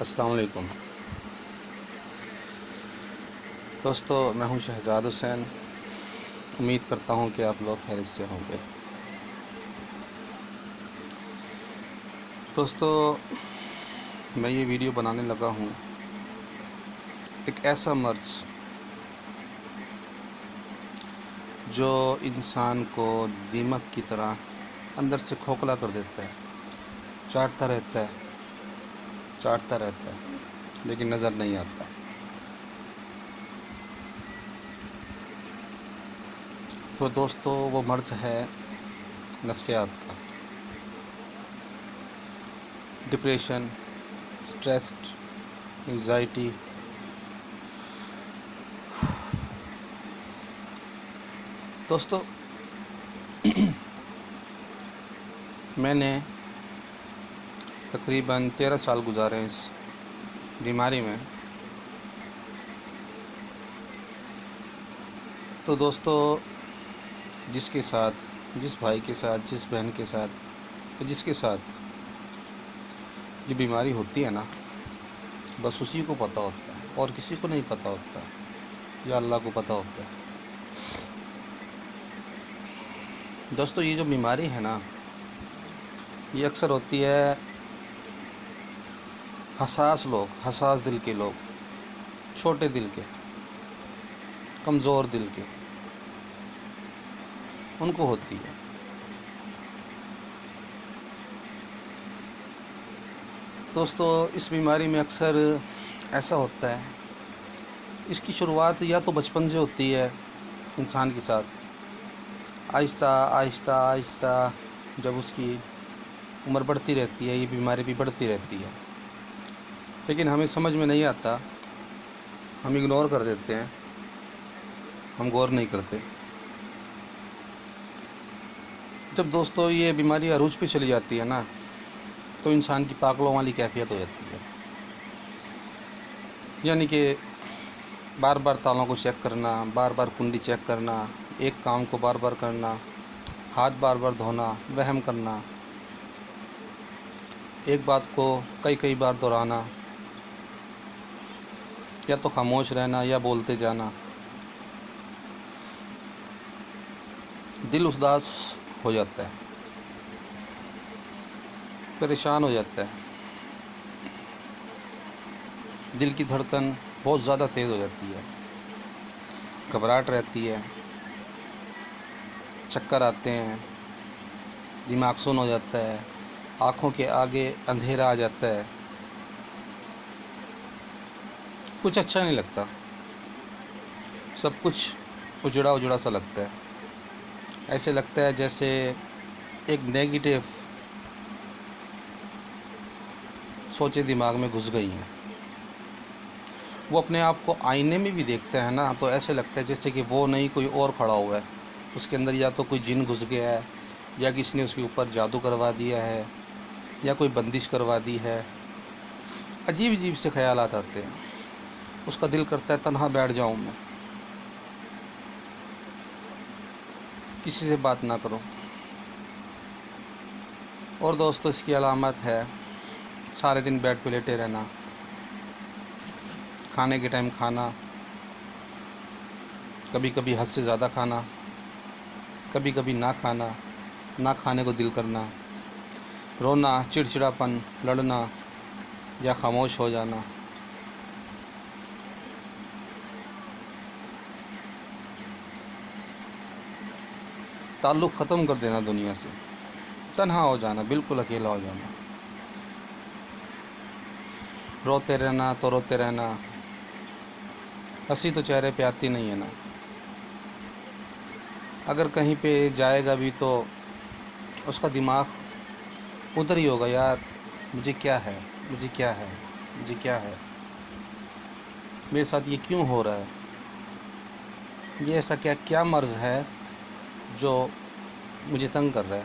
السلام علیکم دوستو، میں ہوں شہزاد حسین۔ امید کرتا ہوں کہ آپ لوگ خیریت سے ہوں گے۔ دوستو، میں یہ ویڈیو بنانے لگا ہوں ایک ایسا مرض جو انسان کو دیمک کی طرح اندر سے کھوکھلا کر دیتا ہے، چاٹتا رہتا ہے لیکن نظر نہیں آتا۔ تو دوستو، وہ مرض ہے نفسیات کا، ڈپریشن، سٹریس، انگزائٹی۔ دوستو، میں نے تقریباً 13 سال گزارے اس بیماری میں۔ تو دوستو، جس کے ساتھ، جس بھائی کے ساتھ، جس بہن کے ساتھ، جس کے ساتھ یہ بیماری ہوتی ہے نا، بس اسی کو پتہ ہوتا ہے اور کسی کو نہیں پتہ ہوتا، یا اللہ کو پتہ ہوتا ہے۔ دوستو، یہ جو بیماری ہے نا، یہ اکثر ہوتی ہے حساس دل کے لوگ، چھوٹے دل کے، کمزور دل کے، ان کو ہوتی ہے۔ دوستو، اس بیماری میں اکثر ایسا ہوتا ہے، اس کی شروعات یا تو بچپن سے ہوتی ہے انسان کے ساتھ، آہستہ آہستہ جب اس کی عمر بڑھتی رہتی ہے، یہ بیماری بھی بڑھتی رہتی ہے، لیکن ہمیں سمجھ میں نہیں آتا، ہم اگنور کر دیتے ہیں، ہم غور نہیں کرتے۔ جب دوستو یہ بیماری عروج پہ چلی جاتی ہے نا، تو انسان کی پاگلوں والی کیفیت ہو جاتی ہے، یعنی کہ بار بار تالوں کو چیک کرنا، بار بار کنڈی چیک کرنا، ایک کام کو بار بار کرنا، ہاتھ بار بار دھونا، وہم کرنا، ایک بات کو کئی بار دہرانا، یا تو خاموش رہنا یا بولتے جانا، دل اداس ہو جاتا ہے، پریشان ہو جاتا ہے، دل کی دھڑکن بہت زیادہ تیز ہو جاتی ہے، گھبراہٹ رہتی ہے، چکر آتے ہیں، دماغ سن ہو جاتا ہے، آنکھوں کے آگے اندھیرا آ جاتا ہے، کچھ اچھا نہیں لگتا، سب کچھ اجڑا سا لگتا ہے، ایسے لگتا ہے جیسے ایک نیگیٹو سوچیں دماغ میں گھس گئی ہیں۔ وہ اپنے آپ کو آئینے میں بھی دیکھتا ہے نا، تو ایسے لگتا ہے جیسے کہ وہ نہیں کوئی اور کھڑا ہوا ہے، اس کے اندر یا تو کوئی جن گھس گیا ہے، یا کسی نے اس کے اوپر جادو کروا دیا ہے، یا کوئی بندش کروا دی ہے۔ عجیب سے خیالات آتے ہیں، اس کا دل کرتا ہے تنہا بیٹھ جاؤں میں، کسی سے بات نہ کروں۔ اور دوستو، اس کی علامت ہے سارے دن بیڈ پہ لیٹے رہنا، کھانے کے ٹائم کھانا، کبھی حد سے زیادہ کھانا، کبھی نہ کھانا، نہ کھانے کو دل کرنا، رونا، چڑچڑاپن، لڑنا یا خاموش ہو جانا۔ تعلق ختم کر دینا دنیا سے، تنہا ہو جانا، بالکل اکیلا ہو جانا، روتے رہنا، ہنسی تو چہرے پہ آتی نہیں ہے نا، اگر کہیں پہ جائے گا بھی تو اس کا دماغ ادھر ہی ہوگا، یار مجھے کیا ہے، میرے ساتھ یہ کیوں ہو رہا ہے، یہ ایسا کیا مرض ہے جو مجھے تنگ کر رہا ہے۔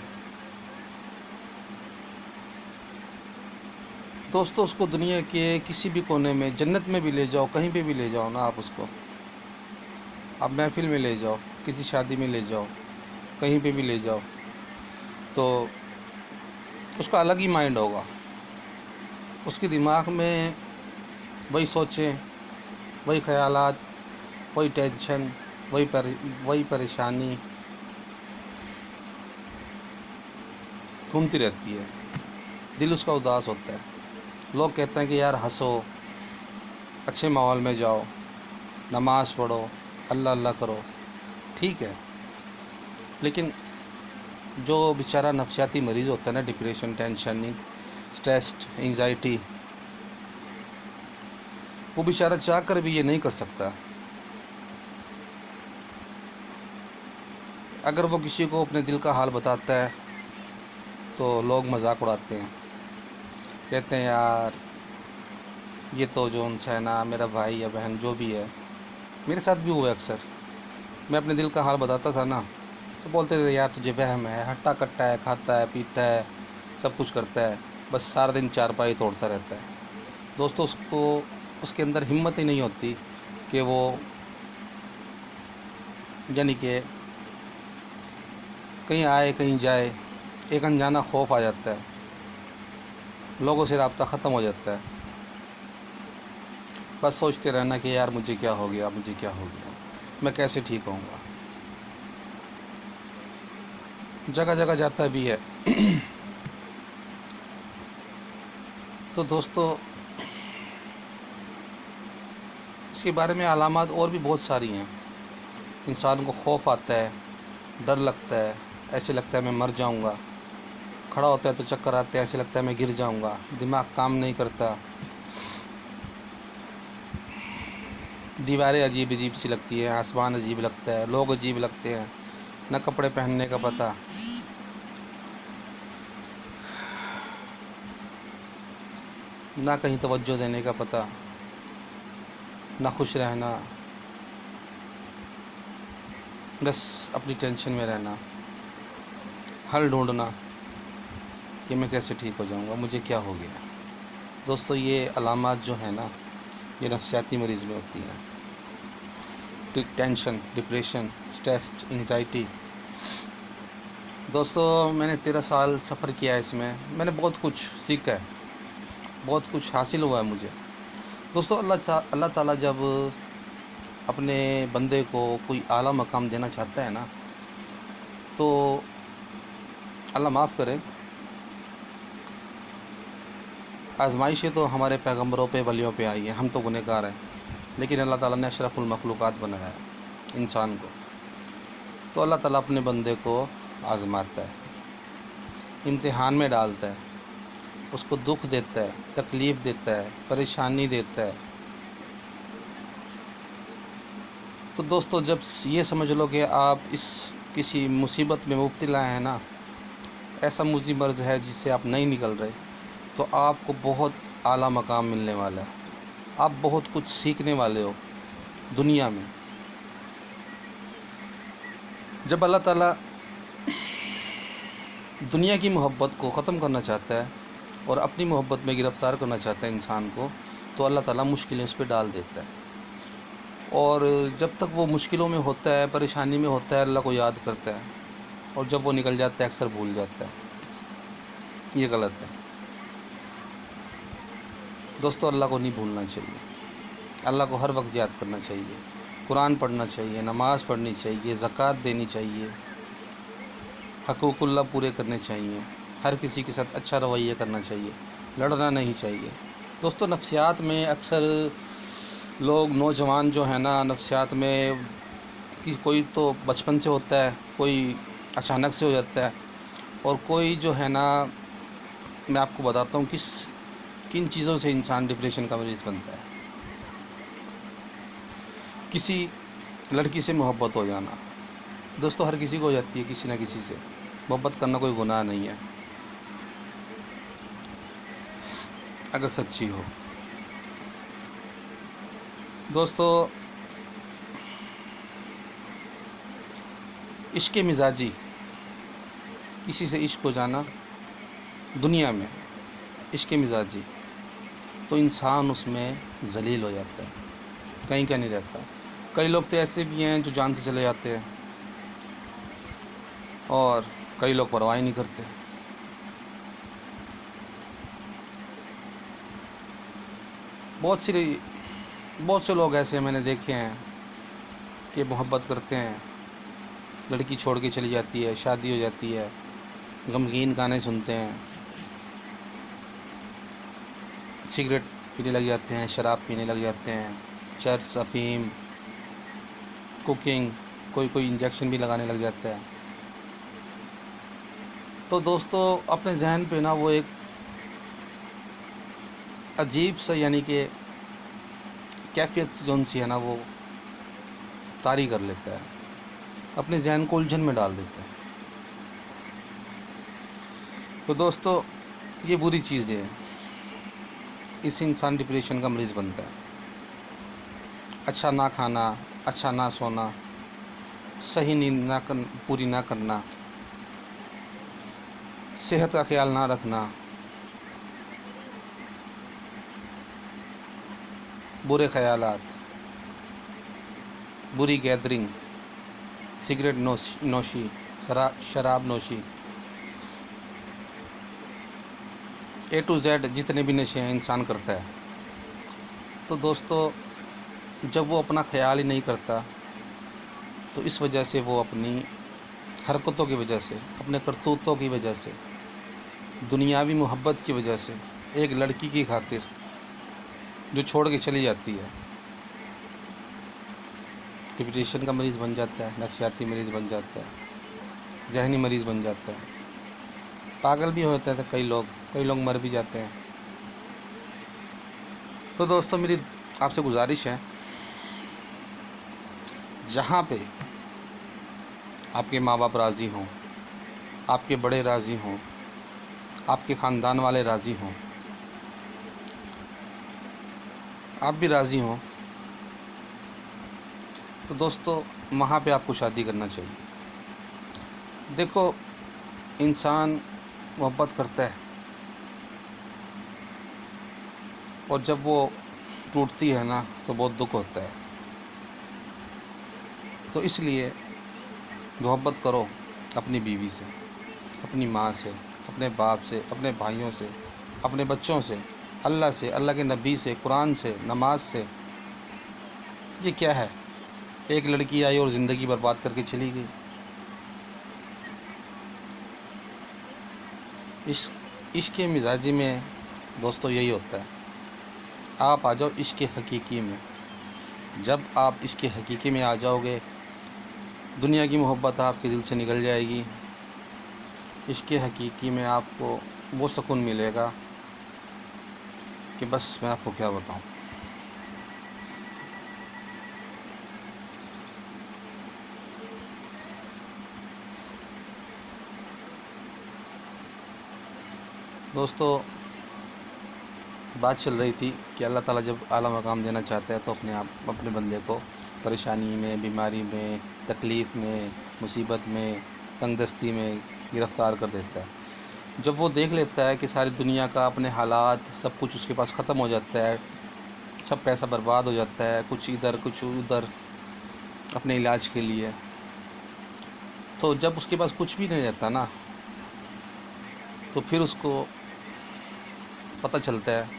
دوستو، اس کو دنیا کے کسی بھی کونے میں، جنت میں بھی لے جاؤ، کہیں پہ بھی لے جاؤ نا، آپ اس کو، آپ محفل میں لے جاؤ، کسی شادی میں لے جاؤ، کہیں پہ بھی لے جاؤ، تو اس کا الگ ہی مائنڈ ہوگا، اس کے دماغ میں वही सोचें, वही ख्यालात, वही टेंशन, वही परेशानी घूमती रहती है, दिल उसका उदास होता है। लोग कहते हैं कि यार हंसो, अच्छे माहौल में जाओ, नमाज़ पढ़ो, अल्लाह अल्लाह करो, ठीक है, लेकिन जो बेचारा नफसियाती मरीज़ होता है ना, डिप्रेशन, टेंशन, स्ट्रेस, एंजाइटी, वो बेचारा चाह कर भी ये नहीं कर सकता। अगर वो किसी को अपने दिल का हाल बताता है तो लोग मजाक उड़ाते हैं, कहते हैं यार ये तो जो उनसे है ना, मेरा भाई या बहन जो भी है, मेरे साथ भी हुआ है अक्सर। मैं अपने दिल का हाल बताता था ना, तो बोलते थे यार तुझे वहम है, हट्टा कट्टा है, खाता है, पीता है, सब कुछ करता है, बस सारा दिन चारपाई तोड़ता रहता है। दोस्तों, उसके अंदर हिम्मत ही नहीं होती कि वो, यानी कि कहीं आए कहीं जाए, एक अनजाना खौफ आ जाता है, लोगों से राब्ता ख़त्म हो जाता है। बस सोचते रहना कि यार मुझे क्या हो गया, मुझे क्या हो गया, मैं कैसे ठीक होऊंगा। जगह जगह जाता भी है। तो दोस्तों, इसके बारे में अलामात और भी बहुत सारी हैं। इंसान को खौफ आता है, डर लगता है, ऐसे लगता है मैं मर जाऊंगा, खड़ा होता है तो चक्कर आते हैं, ऐसे लगता है मैं गिर जाऊंगा, दिमाग काम नहीं करता, दीवारें अजीब अजीब सी लगती हैं, आसमान अजीब लगता है, लोग अजीब लगते हैं, न कपड़े पहनने का पता, ना कहीं तवज्जो देने का पता, ना खुश रहना, बस अपनी टेंशन में रहना, हल ढूंढना कि मैं कैसे ठीक हो जाऊंगा, मुझे क्या हो गया। दोस्तों, ये अलामात जो है ना, ये नफसियाती मरीज़ में होती हैं। Tension, depression, stress, anxiety. दोस्तों, मैंने 13 साल सफ़र किया है इसमें, मैंने बहुत कुछ सीखा है, बहुत कुछ हासिल हुआ है मुझे। दोस्तों, अल्लाह ताला जब अपने बंदे को कोई आला मकाम देना चाहता है ना, तो अल्लाह माफ़ करे, आजमाइशें तो हमारे पैगंबरों पे, वलियों पे आई हैं, हम तो गुनहगार हैं, लेकिन अल्लाह ताला ने अशरफुल मखलूक़ात बनाया है इंसान को। तो अल्लाह ताला अपने बंदे को आज़माता है, इम्तिहान में डालता है, उसको दुख देता है, तकलीफ़ देता है, परेशानी देता है। तो दोस्तों, जब ये समझ लो कि आप किसी मुसीबत में मुब्तला हैं ना, ऐसा मुझी मर्ज़ है जिससे आप नहीं निकल रहे, तो आपको बहुत आला मकाम मिलने वाला है, आप बहुत कुछ सीखने वाले हो दुनिया में। जब अल्लाह ताला दुनिया की मोहब्बत को ख़त्म करना चाहता है और अपनी मोहब्बत में गिरफ़्तार करना चाहता है इंसान को, तो अल्लाह ताला मुश्किलें उस पर डाल देता है। और जब तक वो मुश्किलों में होता है, परेशानी में होता है, अल्लाह को याद करता है, और जब वो निकल जाता है अक्सर भूल जाता है। ये गलत है दोस्तों, अल्लाह को नहीं भूलना चाहिए, अल्लाह को हर वक्त याद करना चाहिए, कुरान पढ़ना चाहिए, नमाज़ पढ़नी चाहिए, ज़कात देनी चाहिए, हकूक़ुल्लाह पूरे करने चाहिए, हर किसी के साथ अच्छा रवैया करना चाहिए, लड़ना नहीं चाहिए। दोस्तों, नफ्सियात में अक्सर लोग, नौजवान जो है ना, नफ्सियात में कोई तो बचपन से होता है, कोई अचानक से हो जाता है, और कोई जो है ना, मैं आपको बताता हूँ किन चीज़ों से इंसान डिप्रेशन का मरीज़ बनता है। किसी लड़की से मोहब्बत हो जाना, दोस्तों हर किसी को हो जाती है, किसी न किसी से मोहब्बत करना कोई गुनाह नहीं है अगर सच्ची हो। दोस्तों, इश्क़ मिजाजी, किसी से इश्क हो जाना दुनिया में, इश्क़ मिजाजी, तो इंसान उसमें ज़लील हो जाता है, कहीं का नहीं रहता। कई लोग तो ऐसे भी हैं जो जान से चले जाते हैं, और कई लोग परवाह ही नहीं करते। बहुत से लोग ऐसे मैंने देखे हैं कि मोहब्बत करते हैं, लड़की छोड़ के चली जाती है, शादी हो जाती है, गमगीन गाने सुनते हैं, सिगरेट पीने लग जाते हैं, शराब पीने लग जाते हैं, चरस, अफीम, कुकिंग, कोई इंजेक्शन भी लगाने लग जाता है। तो दोस्तों अपने जहन पे ना वो एक अजीब सा यानी कि कैफियत जौन सी है ना वो तारी कर लेता है, अपने जहन को उलझन में डाल देता है। तो दोस्तों ये बुरी चीज़ है, इससे इंसान डिप्रेशन का मरीज़ बनता है। अच्छा ना खाना, अच्छा ना सोना, सही नींद पूरी ना करना, सेहत का ख्याल ना रखना, बुरे ख्यालात, बुरी गैदरिंग, सिगरेट नोशी, शराब नोशी, A to Z जितने भी नशे हैं इंसान करता है। तो दोस्तों जब वो अपना ख्याल ही नहीं करता तो इस वजह से वो अपनी हरकतों की वजह से, अपने करतूतों की वजह से, दुनियावी मोहब्बत की वजह से, एक लड़की की खातिर जो छोड़ के चली जाती है, डिप्रेशन का मरीज़ बन जाता है, नफसियाती मरीज़ बन जाता है, जहनी मरीज़ बन जाता है, पागल भी होते हैं कई लोग मर भी जाते हैं। तो दोस्तों मेरी आपसे गुजारिश है, जहाँ पे आपके माँ बाप राज़ी हों, आपके बड़े राज़ी हों, आपके ख़ानदान वाले राज़ी हों, आप भी राज़ी हों, तो दोस्तों वहाँ पे आपको शादी करना चाहिए। देखो इंसान मोहब्बत करता है और जब वो टूटती है ना तो बहुत दुख होता है। तो इसलिए मोहब्बत करो अपनी बीवी से, अपनी माँ से, अपने बाप से, अपने भाइयों से, अपने बच्चों से, अल्लाह से, अल्लाह के नबी से, कुरान से, नमाज से। ये क्या है, एक लड़की आई और ज़िंदगी बर्बाद करके चली गई। इश्क मिजाजी में दोस्तों यही होता है। आप आ जाओ इश्क हकीकी में। जब आप इश्क हकीकी में आ जाओगे, दुनिया की मोहब्बत आपके दिल से निकल जाएगी। इश्क हकीकी में आपको वो सुकून मिलेगा कि बस मैं आपको क्या बताऊं। दोस्तों बात चल रही थी कि अल्लाह ताला जब आला मकाम देना चाहता है तो अपने बंदे को परेशानी में, बीमारी में, तकलीफ़ में, मुसीबत में, तंगदस्ती में गिरफ़्तार कर देता है। जब वो देख लेता है कि सारी दुनिया का अपने हालात सब कुछ उसके पास ख़त्म हो जाता है, सब पैसा बर्बाद हो जाता है, कुछ इधर कुछ उधर अपने इलाज के लिए, तो जब उसके पास कुछ भी नहीं रहता ना, तो फिर उसको पता चलता है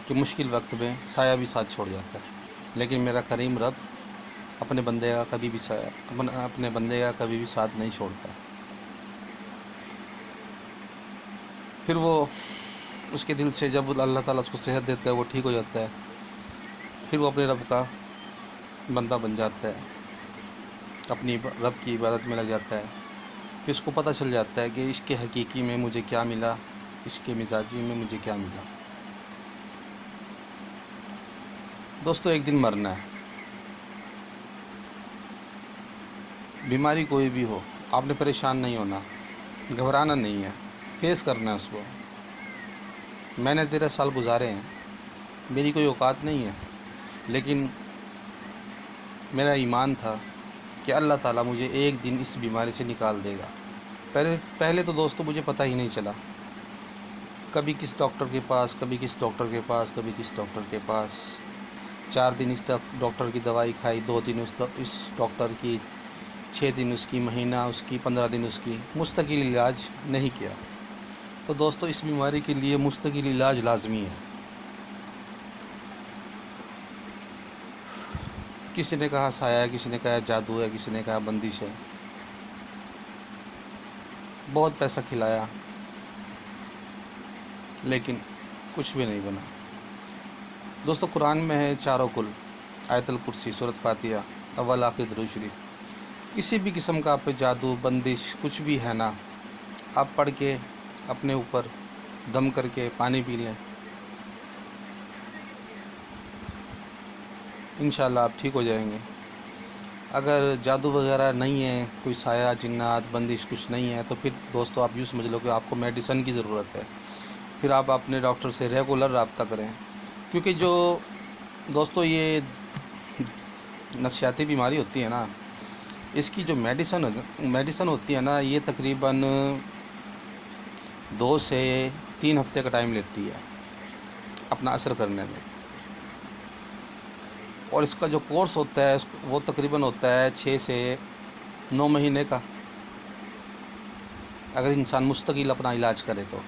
कि मुश्किल वक्त में साया भी साथ छोड़ जाता है। लेकिन मेरा करीम रब अपने बंदे का कभी भी अपने बंदे का कभी भी साथ नहीं छोड़ता। फिर वो उसके दिल से जब अल्लाह ताला उसको सेहत देता है, वो ठीक हो जाता है, फिर वो अपने रब का बंदा बन जाता है, अपनी रब की इबादत में लग जाता है। फिर उसको पता चल जाता है कि इश्क हकीकी में मुझे क्या मिला, इश्क मिजाजी में मुझे क्या मिला। दोस्तों एक दिन मरना है, बीमारी कोई भी हो, आपने परेशान नहीं होना, घबराना नहीं है, फेस करना है उसको। मैंने 13 साल गुजारे हैं, मेरी कोई औकात नहीं है, लेकिन मेरा ईमान था कि अल्लाह ताला मुझे एक दिन इस बीमारी से निकाल देगा। पहले तो दोस्तों मुझे पता ही नहीं चला, कभी किस डॉक्टर के पास, कभी किस डॉक्टर के पास, कभी किस डॉक्टर के पास। 4 दिन इस डॉक्टर की दवाई खाई, 2 दिन इस डॉक्टर की, 6 दिन उसकी, महीना उसकी, 15 दिन उसकी, मुस्तकिल इलाज नहीं किया। तो दोस्तों इस बीमारी के लिए मुस्तकिल इलाज लाजमी है। किसी ने कहा साया है, किसी ने कहा जादू है, किसी ने कहा बंदिश है। बहुत पैसा खिलाया लेकिन कुछ भी नहीं बना। दोस्तों कुरान में है चारों कुल, आयतल कुर्सी, सूरत फातिहा, अव्वल आखिर दुरूद शरीफ। किसी भी किस्म का आप पे जादू बंदिश कुछ भी है ना, आप पढ़ के अपने ऊपर दम करके पानी पी लें, इंशाल्लाह आप ठीक हो जाएंगे। अगर जादू वगैरह नहीं है, कोई साया जिन्नात बंदिश कुछ नहीं है, तो फिर दोस्तों आप यूँ समझ लो कि आपको मेडिसिन की ज़रूरत है। फिर आप अपने डॉक्टर से रेगुलर रब्ता करें, क्योंकि जो दोस्तों ये नफसियाती बीमारी होती है ना, इसकी जो मेडिसिन होती है ना, ये तकरीबन 2 से 3 हफ्ते का टाइम लेती है अपना असर करने में। और इसका जो कोर्स होता है वो तकरीबन होता है 6 से 9 महीने का, अगर इंसान मुस्तकिल अपना इलाज करे तो,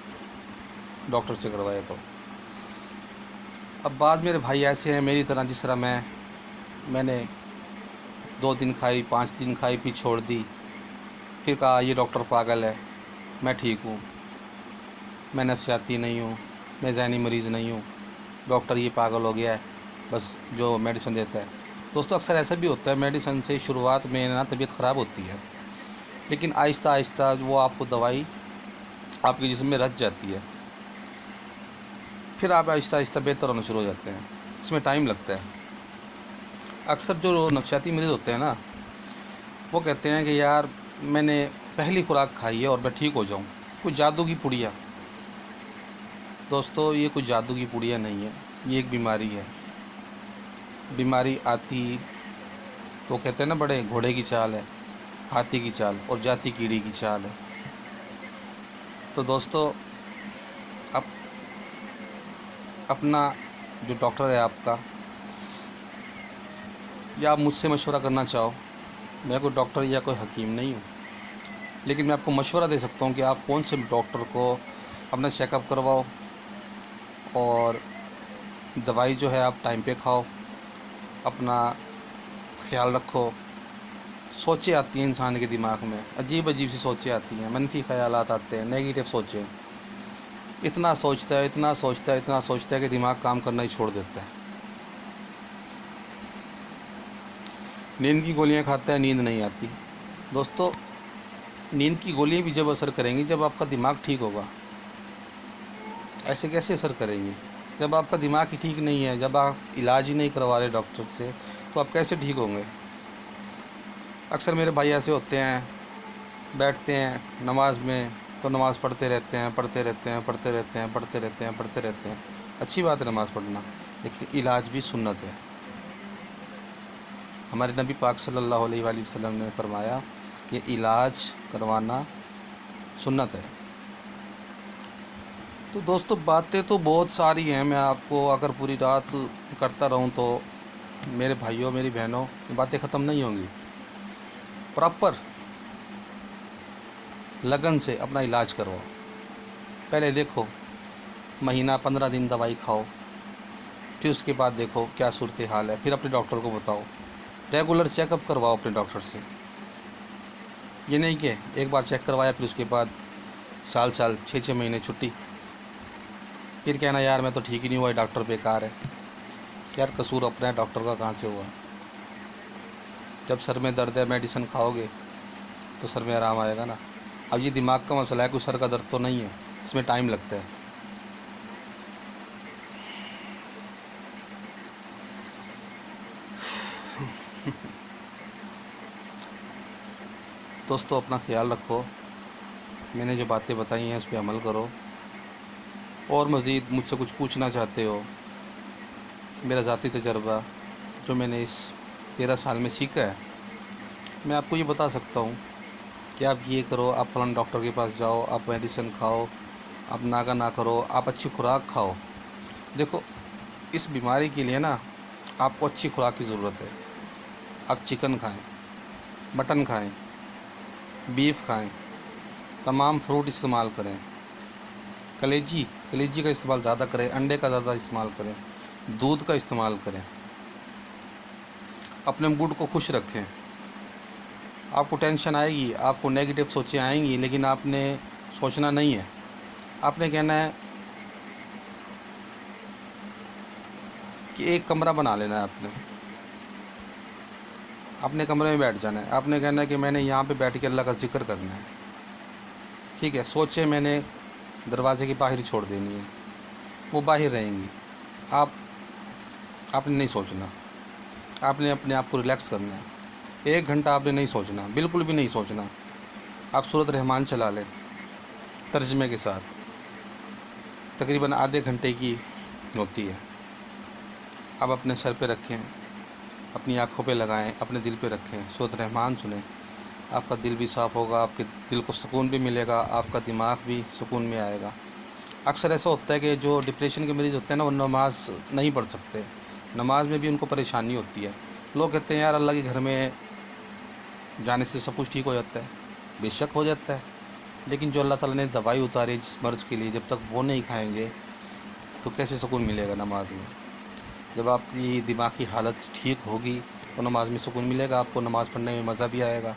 डॉक्टर से करवाए तो। अब बाद मेरे भाई ऐसे हैं मेरी तरह, जिस तरह मैंने 2 दिन खाई, 5 दिन खाई, फिर छोड़ दी, फिर कहा ये डॉक्टर पागल है, मैं ठीक हूँ, मैं नफसियाती नहीं हूँ, मैं ज़हनी मरीज़ नहीं हूँ, डॉक्टर ये पागल हो गया है, बस जो मेडिसिन देता है। दोस्तों अक्सर ऐसा भी होता है, मेडिसिन से शुरुआत में ना तबीयत ख़राब होती है, लेकिन आहिस्ता आहिस्ता वो आपको दवाई आपके जिस्म में रच जाती है, फिर आप आहिस्ता आहिस्ता बेहतर होना शुरू हो जाते हैं। इसमें टाइम लगता है। अक्सर जो नफसियाती मरीज़ होते हैं ना, वो कहते हैं कि यार मैंने पहली खुराक खाई है और मैं ठीक हो जाऊँ, कोई जादू की पुड़िया। दोस्तों ये कोई जादू की पुड़िया नहीं है, ये एक बीमारी है। बीमारी आती तो कहते हैं ना, बड़े घोड़े की चाल है, हाथी की चाल, और जाती कीड़ी की चाल है। तो दोस्तों अब अपना जो डॉक्टर है आपका, या आप मुझसे मशवरा करना चाहो, मैं कोई डॉक्टर या कोई हकीम नहीं हूँ, लेकिन मैं आपको मशवरा दे सकता हूँ कि आप कौन से डॉक्टर को अपना चेकअप करवाओ, और दवाई जो है आप टाइम पे खाओ, अपना ख्याल रखो। सोचें आती हैं इंसान के दिमाग में, अजीब अजीब सी सोचें आती हैं, मनफी ख्यालात आते हैं, नेगेटिव सोचें। इतना सोचता है, इतना सोचता है, इतना सोचता है कि दिमाग काम करना ही छोड़ देता है। नींद की गोलियां खाता है, नींद नहीं आती। दोस्तों नींद की गोलियां भी जब असर करेंगी जब आपका दिमाग ठीक होगा। ऐसे कैसे असर करेंगी जब आपका दिमाग ही ठीक नहीं है, जब आप इलाज ही नहीं करवा रहे डॉक्टर से, तो आप कैसे ठीक होंगे। अक्सर मेरे भाई ऐसे होते हैं, बैठते हैं नमाज में तो नमाज़ पढ़ते रहते हैं, पढ़ते रहते हैं, पढ़ते रहते हैं, पढ़ते रहते हैं, पढ़ते रहते हैं। अच्छी बात है नमाज़ पढ़ना, लेकिन इलाज भी सुन्नत है। हमारे नबी पाक सल्लल्लाहु अलैहि वसल्लम ने फरमाया कि इलाज करवाना सुन्नत है। तो दोस्तों बातें तो बहुत सारी हैं, मैं आपको अगर पूरी रात करता रहूं तो मेरे भाइयों मेरी बहनों बातें ख़त्म नहीं होंगी। प्रॉपर लगन से अपना इलाज करवाओ। पहले देखो महीना 15 दिन दवाई खाओ, फिर उसके बाद देखो क्या सूरत हाल है, फिर अपने डॉक्टर को बताओ। रेगुलर चेकअप करवाओ अपने डॉक्टर से। ये नहीं कि एक बार चेक करवाया फिर उसके बाद साल 6 महीने छुट्टी, फिर कहना यार मैं तो ठीक ही नहीं हुआ, डॉक्टर बेकार है। यार कसूर अपना है, डॉक्टर का कहाँ से हुआ। जब सर में दर्द है मेडिसिन खाओगे तो सर में आराम आएगा ना। अब ये दिमाग का मसला है, कोई सर का दर्द तो नहीं है, इसमें टाइम लगता है। दोस्तों अपना ख्याल रखो, मैंने जो बातें बताई हैं उस पर अमल करो। और मज़ीद मुझसे कुछ पूछना चाहते हो, मेरा ज़ाती तजर्बा जो मैंने इस 13 साल में सीखा है, मैं आपको ये बता सकता हूँ कि आप ये करो, आप फलां डॉक्टर के पास जाओ, आप मेडिसिन खाओ, आप नागा ना करो, आप अच्छी खुराक खाओ। देखो इस बीमारी के लिए ना आपको अच्छी खुराक की ज़रूरत है। आप चिकन खाएं, मटन खाएं, बीफ खाएं, तमाम फ्रूट इस्तेमाल करें, कलेजी का इस्तेमाल ज़्यादा करें, अंडे का ज़्यादा इस्तेमाल करें, दूध का इस्तेमाल करें। अपने मूड को खुश रखें। आपको टेंशन आएगी, आपको नेगेटिव सोचें आएंगी, लेकिन आपने सोचना नहीं है। आपने कहना है कि एक कमरा बना लेना है आपने, अपने कमरे में बैठ जाना है। आपने कहना है कि मैंने यहाँ पे बैठ के अल्लाह का ज़िक्र करना है। ठीक है, सोचें मैंने दरवाज़े की बाहर छोड़ देनी है, वो बाहर रहेंगी। आपने नहीं सोचना, आपने अपने आप को रिलैक्स करना है। 1 घंटा आपने नहीं सोचना, बिल्कुल भी नहीं सोचना। आप सूरत रहमान चला लें तर्जमे के साथ, तकरीबन आधे घंटे की होती है। आप अपने सर पे रखें, अपनी आँखों पे लगाएं, अपने दिल पे रखें, सूरत रहमान सुनें। आपका दिल भी साफ़ होगा, आपके दिल को सुकून भी मिलेगा, आपका दिमाग भी सुकून में आएगा। अक्सर ऐसा होता है कि जो डिप्रेशन के मरीज़ होते हैं ना, वो नमाज़ नहीं पढ़ सकते, नमाज में भी उनको परेशानी होती है। लोग कहते हैं यार अल्लाह के घर में जाने से सब कुछ ठीक हो जाता है। बेशक हो जाता है, लेकिन जो अल्लाह ताला ने दवाई उतारी जिस मर्ज़ के लिए, जब तक वो नहीं खाएंगे तो कैसे सुकून मिलेगा नमाज में। जब आपकी दिमाग की हालत ठीक होगी तो नमाज में सुकून मिलेगा, आपको नमाज़ पढ़ने में मज़ा भी आएगा।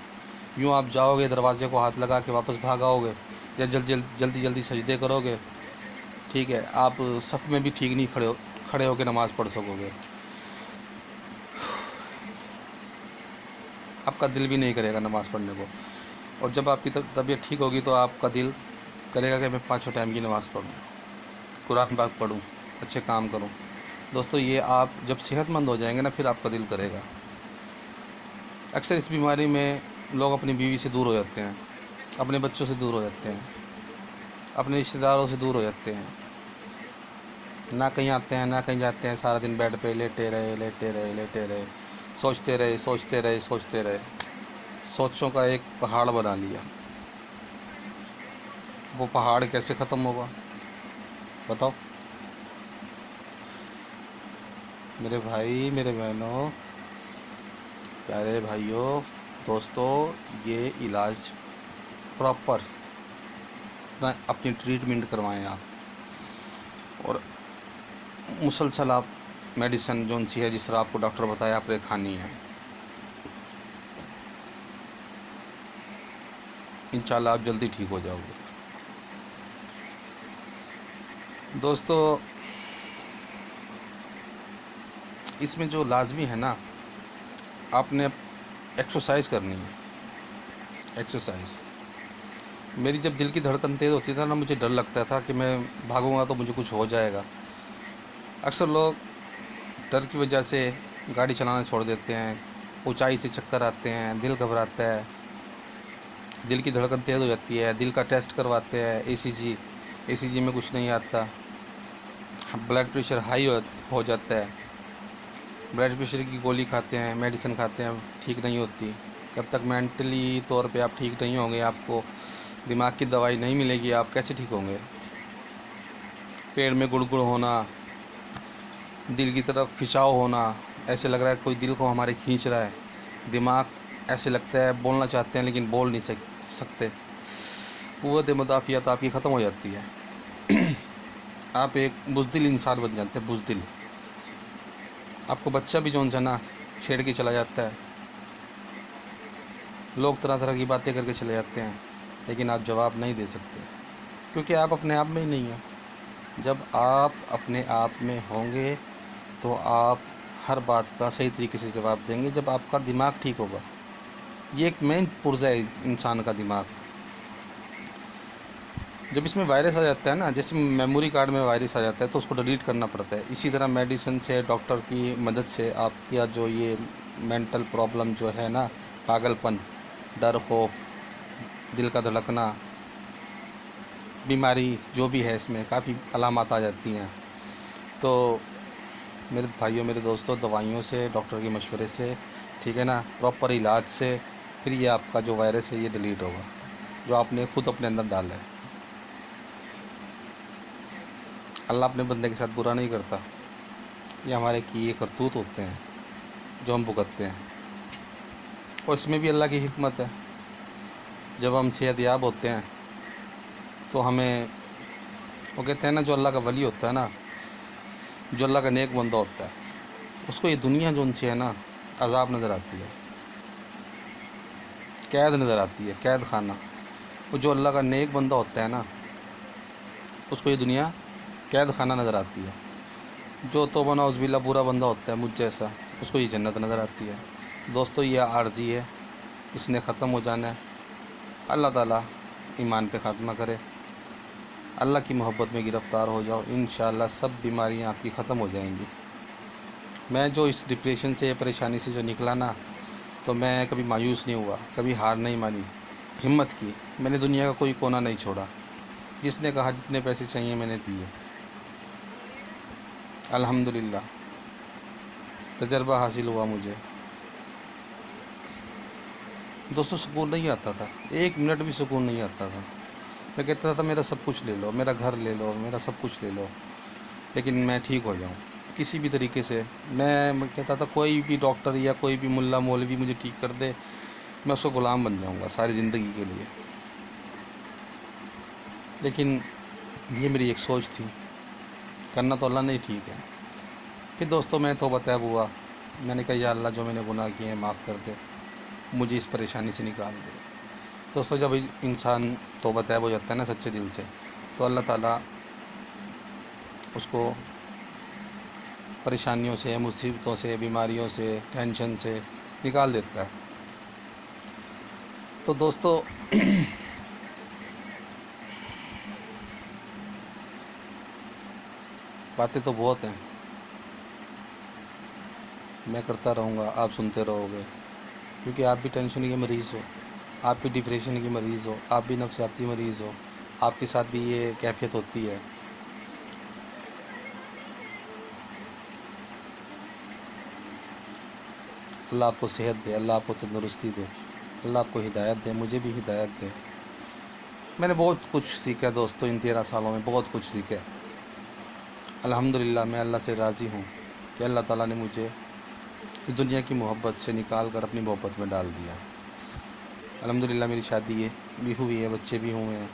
यूँ आप जाओगे दरवाज़े को हाथ लगा के वापस भाग आओगे, या जल्दी सजदे करोगे, ठीक है, आप सफ़ में भी ठीक नहीं खड़े होकर नमाज़ पढ़ सकोगे। आपका दिल भी नहीं करेगा नमाज़ पढ़ने को। और जब आपकी तबीयत ठीक होगी तो आपका दिल करेगा कि मैं 5 टाइम की नमाज़ पढ़ूँ, कुरान पाक पढ़ूँ, अच्छे काम करूँ। दोस्तों, ये आप जब सेहतमंद हो जाएंगे ना, फिर आपका दिल करेगा। अक्सर इस बीमारी में लोग अपनी बीवी से दूर हो जाते हैं, अपने बच्चों से दूर हो जाते हैं, अपने रिश्तेदारों से दूर हो जाते हैं, ना कहीं आते हैं ना कहीं जाते हैं, सारा दिन बेड पे लेटे रहे, सोचते रहे, सोचों का एक पहाड़ बना लिया। वो पहाड़ कैसे ख़त्म होगा बताओ मेरे भाई, मेरे बहनों, प्यारे भाइयों, दोस्तों, ये इलाज प्रॉपर अपनी ट्रीटमेंट करवाएं आप, और मुसलसल आप मेडिसिन जो सी है जिस तरह आपको डॉक्टर बताया आपने खानी है। इंशाल्लाह आप जल्दी ठीक हो जाओगे। दोस्तों, इसमें जो लाजमी है ना, आपने एक्सरसाइज करनी है। एक्सरसाइज, मेरी जब दिल की धड़कन तेज़ होती था ना, मुझे डर लगता था कि मैं भागूंगा तो मुझे कुछ हो जाएगा। अक्सर लोग डर की वजह से गाड़ी चलाना छोड़ देते हैं, ऊंचाई से चक्कर आते हैं, दिल घबराता है, दिल की धड़कन तेज़ हो जाती है, दिल का टेस्ट करवाते हैं, ईसीजी में कुछ नहीं आता, ब्लड प्रेशर हाई हो जाता है, ब्लड प्रेशर की गोली खाते हैं, मेडिसिन खाते हैं, ठीक नहीं होती। जब तक मेंटली तौर पे आप ठीक नहीं होंगे, आपको दिमाग की दवाई नहीं मिलेगी, आप कैसे ठीक होंगे। पेट में गुड़गुड़ होना, दिल की तरफ खिंचाव होना, ऐसे लग रहा है कोई दिल को हमारे खींच रहा है, दिमाग ऐसे लगता है बोलना चाहते हैं लेकिन बोल नहीं सकते, क़ुव्वत मुदाफ़ियत आपकी ख़त्म हो जाती है। आप एक बुज़दिल इंसान बन जाते हैं, बुज़दिल। आपको बच्चा भी जो ना छेड़ के चला जाता है, लोग तरह तरह की बातें करके चले जाते हैं, लेकिन आप जवाब नहीं दे सकते, क्योंकि आप अपने आप में ही नहीं हैं। जब आप अपने आप में होंगे तो आप हर बात का सही तरीके से जवाब देंगे। जब आपका दिमाग ठीक होगा, ये एक मेन पुर्जा है इंसान का दिमाग। जब इसमें वायरस आ जाता है ना, जैसे मेमोरी कार्ड में वायरस आ जाता है तो उसको डिलीट करना पड़ता है। इसी तरह मेडिसिन से, डॉक्टर की मदद से आपका जो ये मेंटल प्रॉब्लम जो है ना, पागलपन, डर, खौफ, दिल का धड़कना, बीमारी जो भी है, इसमें काफ़ी अलामत आ जाती हैं। तो मेरे भाइयों, मेरे दोस्तों, दवाइयों से, डॉक्टर के मशवरे से, ठीक है ना, प्रॉपर इलाज से, फिर ये आपका जो वायरस है ये डिलीट होगा, जो आपने खुद अपने अंदर डाला है। अल्लाह अपने बंदे के साथ बुरा नहीं करता, ये हमारे किए करतूत होते हैं जो हम भुगतते हैं। और इसमें भी अल्लाह की हिकमत है। जब हम सेहतयाब होते हैं तो हमें, वो कहते हैं ना, जो अल्लाह का वली होता है ना, जो अल्लाह का नेक बंदा होता है, उसको ये दुनिया जो उनसे है ना, عذاب نظر آتی ہے، قید نظر آتی ہے، قید خانہ۔ وہ جو اللہ کا نیک بندہ ہوتا ہے نا، اس کو یہ دنیا قید خانہ نظر آتی ہے۔ جو توبہ نعوذ باللہ برا بندہ ہوتا ہے مجھ جیسا، اس کو یہ جنت نظر آتی ہے۔ دوستو یہ عارضی ہے، اس نے ختم ہو جانا ہے۔ اللہ تعالیٰ ایمان پہ خاتمہ کرے، اللہ کی محبت میں گرفتار ہو جاؤ، انشاءاللہ سب بیماریاں آپ کی ختم ہو جائیں گی۔ میں جو اس ڈپریشن سے، پریشانی سے جو نکلا نا، تو میں کبھی مایوس نہیں ہوا، کبھی ہار نہیں مانی، ہمت کی۔ میں نے دنیا کا کوئی کونا نہیں چھوڑا، جس نے کہا جتنے پیسے چاہیے میں نے دیے، الحمدللہ تجربہ حاصل ہوا مجھے۔ دوستو سکون نہیں آتا تھا، ایک منٹ بھی سکون نہیں آتا تھا۔ میں کہتا تھا میرا سب کچھ لے لو، میرا گھر لے لو، میرا سب کچھ لے لو، لیکن میں ٹھیک ہو جاؤں کسی بھی طریقے سے۔ میں کہتا تھا کوئی بھی ڈاکٹر یا کوئی بھی ملا مولوی مجھے ٹھیک کر دے، میں اس کو غلام بن جاؤں گا ساری زندگی کے لیے۔ لیکن یہ میری ایک سوچ تھی، کرنا تو اللہ نے ہی ٹھیک ہے۔ پھر دوستوں میں توبہ طیب ہوا، میں نے کہا یا اللہ جو میں نے گناہ کیے ہیں معاف کر دے، مجھے اس پریشانی سے نکال دے۔ دوستو جب انسان توبہ طیب ہو جاتا ہے نا سچے دل سے، تو اللہ تعالیٰ اس کو پریشانیوں سے، مصیبتوں سے، بیماریوں سے، ٹینشن سے نکال دیتا ہے۔ تو دوستو باتیں تو بہت ہیں، میں کرتا رہوں گا، آپ سنتے رہو گے، کیونکہ آپ بھی ٹینشن کے مریض ہو، آپ بھی ڈپریشن کے مریض ہو، آپ بھی نفسیاتی مریض ہو، آپ کے ساتھ بھی یہ کیفیت ہوتی ہے۔ اللہ آپ کو صحت دے، اللہ آپ کو تندرستی دے، اللہ آپ کو ہدایت دے، مجھے بھی ہدایت دے۔ میں نے بہت کچھ سیکھا دوستو، ان 13 سالوں میں بہت کچھ سیکھا۔ الحمدللہ میں اللہ سے راضی ہوں کہ اللہ تعالیٰ نے مجھے اس دنیا کی محبت سے نکال کر اپنی محبت میں ڈال دیا۔ الحمدللہ میری شادی بھی ہوئی ہے، بچے بھی ہوئے ہیں۔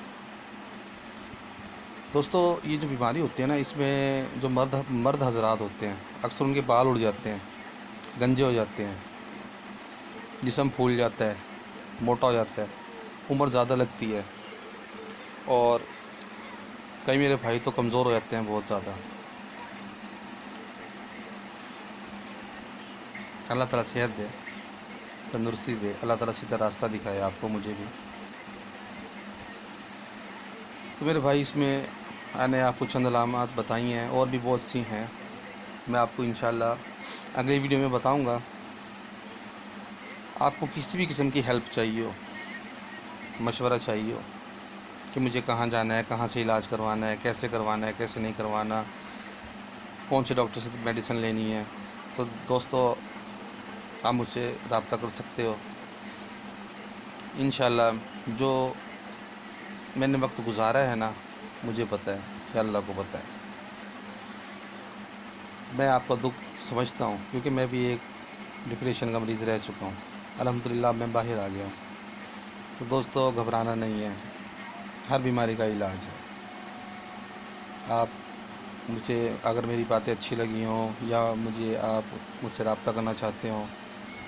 دوستو یہ جو بیماری ہوتی ہے نا، اس میں جو مرد حضرات ہوتے ہیں، اکثر ان کے بال اڑ جاتے ہیں، گنجے ہو جاتے ہیں، جسم پھول جاتا ہے، موٹا ہو جاتا ہے، عمر زیادہ لگتی ہے، اور کئی میرے بھائی تو کمزور ہو جاتے ہیں بہت زیادہ۔ اللہ تعالیٰ صحت دے، تندرستی دے، اللہ تعالیٰ سیدھا راستہ دکھائے آپ کو، مجھے بھی۔ تو میرے بھائی اس میں میں نے آپ کو چند علامات بتائی ہیں، اور بھی بہت سی ہیں، میں آپ کو انشاءاللہ اگلی ویڈیو میں بتاؤں گا۔ آپ کو کسی بھی قسم کی ہیلپ چاہیے ہو، مشورہ چاہیے ہو کہ مجھے کہاں جانا ہے، کہاں سے علاج کروانا ہے، کیسے کروانا ہے، کیسے نہیں کروانا، کون سے ڈاکٹر سے میڈیسن لینی ہے، تو دوستو آپ مجھ سے رابطہ کر سکتے ہو۔ انشاءاللہ جو میں نے وقت گزارا ہے نا، مجھے پتہ ہے کہ اللہ کو پتہ ہے۔ میں آپ کا دکھ سمجھتا ہوں، کیونکہ میں بھی ایک ڈپریشن کا مریض رہ چکا ہوں۔ الحمدللہ میں باہر آ گیا ہوں۔ تو دوستو گھبرانا نہیں ہے، ہر بیماری کا علاج ہے۔ آپ مجھے اگر میری باتیں اچھی لگی ہوں، یا آپ مجھ سے رابطہ کرنا چاہتے ہوں،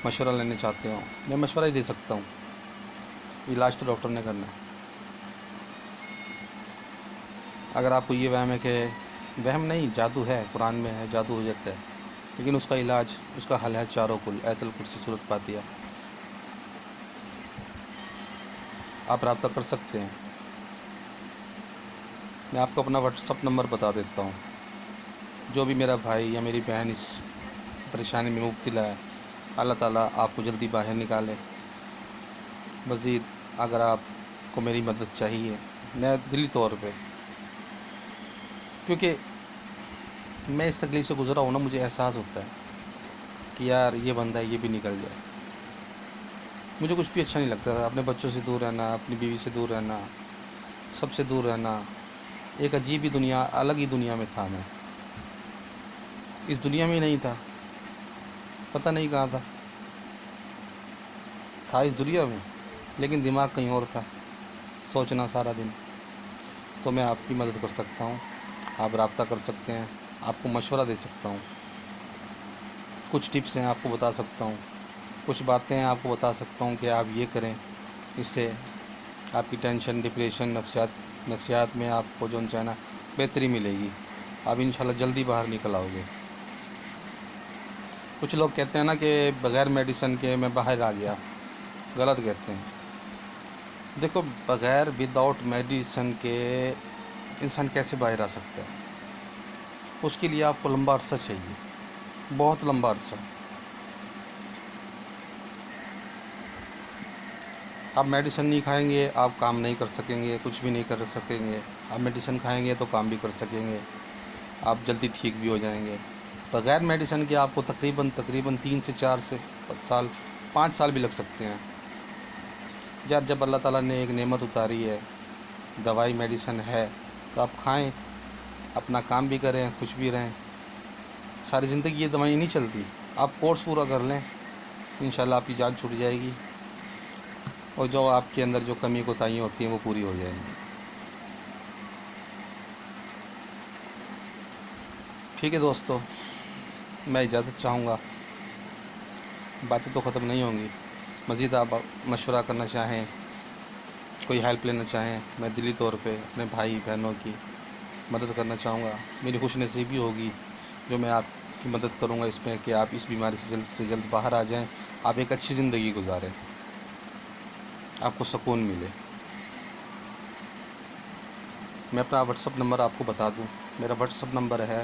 مشورہ لینا چاہتے ہوں، میں مشورہ ہی دے سکتا ہوں، علاج تو ڈاکٹر نے کرنا ہے۔ اگر آپ کو یہ وہم ہے کہ وہم نہیں، جادو ہے، قرآن میں ہے جادو ہو جاتا ہے، لیکن اس کا علاج، اس کا حل ہے چاروں کل، آیت الکرسی، سورۃ فاتحہ۔ آپ رابطہ کر سکتے ہیں۔ میں آپ کو اپنا واٹس اپ نمبر بتا دیتا ہوں۔ جو بھی میرا بھائی یا میری بہن اس پریشانی میں مبتلا ہے، اللہ تعالیٰ آپ کو جلدی باہر نکالے۔ مزید اگر آپ کو میری مدد چاہیے، میں دلی طور پہ، کیونکہ میں اس تکلیف سے گزرا ہوں نا، مجھے احساس ہوتا ہے کہ یار یہ بندہ ہے، یہ بھی نکل جائے۔ مجھے کچھ بھی اچھا نہیں لگتا تھا، اپنے بچوں سے دور رہنا، اپنی بیوی سے دور رہنا، سب سے دور رہنا، ایک عجیب ہی دنیا، الگ ہی دنیا میں تھا۔ میں اس دنیا میں ہی نہیں تھا، پتہ نہیں کہاں تھا اس دنیا میں، لیکن دماغ کہیں اور تھا، سوچنا سارا دن۔ تو میں آپ کی مدد کر سکتا ہوں، آپ رابطہ کر سکتے ہیں، آپ کو مشورہ دے سکتا ہوں۔ کچھ ٹپس ہیں آپ کو بتا سکتا ہوں، کچھ باتیں ہیں آپ کو بتا سکتا ہوں کہ آپ یہ کریں، اس سے آپ کی ٹینشن، ڈپریشن، نفسیات میں آپ کو جو ہے نا بہتری ملے گی، آپ انشاءاللہ جلدی باہر نکل آؤ گے۔ کچھ لوگ کہتے ہیں نا کہ بغیر میڈیسن کے میں باہر آ گیا، غلط کہتے ہیں۔ دیکھو، بغیر وداؤٹ میڈیسن کے انسان کیسے باہر آ سکتا ہے؟ اس کے لیے آپ کو لمبا عرصہ چاہیے، بہت لمبا عرصہ۔ آپ میڈیسن نہیں کھائیں گے، آپ کام نہیں کر سکیں گے، کچھ بھی نہیں کر سکیں گے۔ آپ میڈیسن کھائیں گے تو کام بھی کر سکیں گے، آپ جلدی ٹھیک بھی ہو جائیں گے۔ بغیر میڈیسن کے آپ کو تقریباً 3 سے 4 سے 5 سال بھی لگ سکتے ہیں۔ یار جب اللہ تعالیٰ نے ایک نعمت اتاری ہے، دوائی میڈیسن ہے، تو آپ کھائیں، اپنا کام بھی کریں، خوش بھی رہیں۔ ساری زندگی یہ دوائی نہیں چلتی، آپ کورس پورا کر لیں، انشاءاللہ آپ کی جان چھوٹ جائے گی، اور جو آپ کے اندر جو کمی کوتاہیاں ہوتی ہیں وہ پوری ہو جائیں گی۔ ٹھیک ہے دوستو، میں اجازت چاہوں گا، باتیں تو ختم نہیں ہوں گی، مزید آپ مشورہ کرنا چاہیں، کوئی ہیلپ لینا چاہیں، میں دلی طور پہ اپنے بھائی بہنوں کی مدد کرنا چاہوں گا۔ میری خوش نصیبی ہوگی جو میں آپ کی مدد کروں گا اس میں کہ آپ اس بیماری سے جلد باہر آ جائیں، آپ ایک اچھی زندگی گزاریں، آپ کو سکون ملے۔ میں اپنا واٹس اپ نمبر آپ کو بتا دوں، میرا واٹس اپ نمبر ہے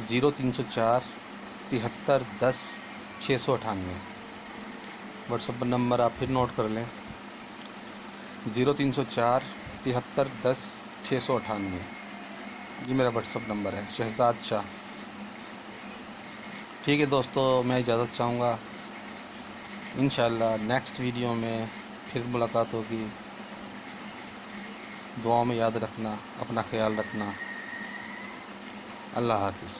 0304 73 10 698۔ واٹس اپ نمبر آپ پھر نوٹ کر لیں، 0304 73 10 698۔ یہ میرا واٹس اپ نمبر ہے، شہزاد شاہ۔ ٹھیک ہے دوستو، میں اجازت چاہوں گا، انشاءاللہ نیکسٹ ویڈیو میں پھر ملاقات ہوگی۔ دعاؤں میں یاد رکھنا، اپنا خیال رکھنا۔ اللہ حافظ۔